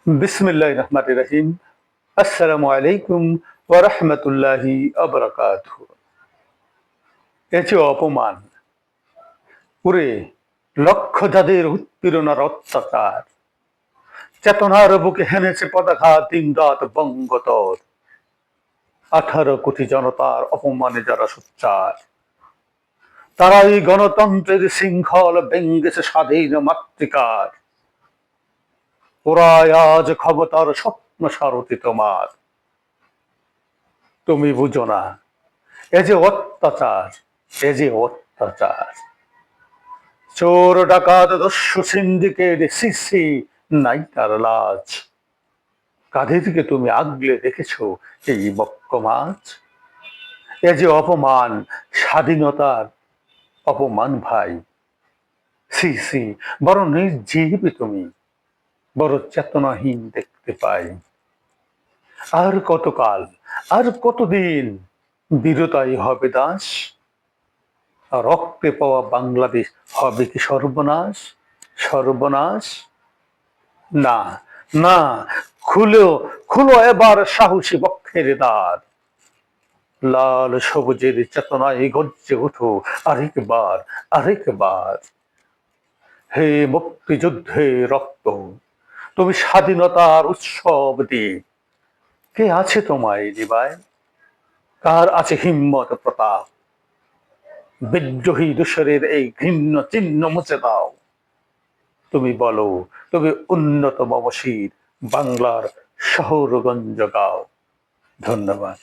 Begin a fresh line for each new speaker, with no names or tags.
বিসমিল্লাহির রহমানির রহিম। আসসালামু আলাইকুম ওয়া রাহমাতুল্লাহি ওয়া বারাকাতুহু। এ যে অপমান, পুরে লক্ষ যাদের উৎপীড়ন আর অত্যাচার, চেতনার বুকে হেনেছে পদাঘাত দিনরাত বঙ্গতর। 18 কোটি জনতার অপমানে যারা সোচ্চার, তারাই গণতন্ত্রের শৃঙ্খল ভেঙ্গেছে স্বাধীন মাতৃকার। ওরাই আজ ক্ষমতার স্বপ্ন সারথি তোমার। তুমি বুঝো না, এ যে অত্যাচার, এ যে অত্যাচার। চোর ডাকাত দস্যু সিন্ডিকেট সিসি নাই তার লাজ। কাদেরকে তুমি আগলে রেখেছো এই বক্ষ মাছ? এ যে অপমান, স্বাধীনতার অপমান ভাই। সিসি, বড় নির্জীব তুমি, বড় চেতনাহীন দেখতে পাই। আর কতকাল, আর কতদিন বীরতাই হবে দাস? রক্তে পাওয়া বাংলাদেশ হবে কি সর্বনাশ? সর্বনাশ? না, না, খুলো, খুলো এবার সাহসী বক্ষের দ্বার। লাল সবুজের চেতনায় গর্জে ওঠো আরেকবার, আরেকবার। হে মুক্তিযুদ্ধে রক্ত, তুমি স্বাধীনতার উৎসব দিয়ে, কে আছে তোমায় দিবায়? কার আছে হিম্মত প্রতাপ? বিদ্রোহী দূষরের এই ঘৃণ্য চিহ্ন মুছে দাও। তুমি বলো, তুমি উন্নত মমশির বাংলার শহরগঞ্জ গাও। ধন্যবাদ।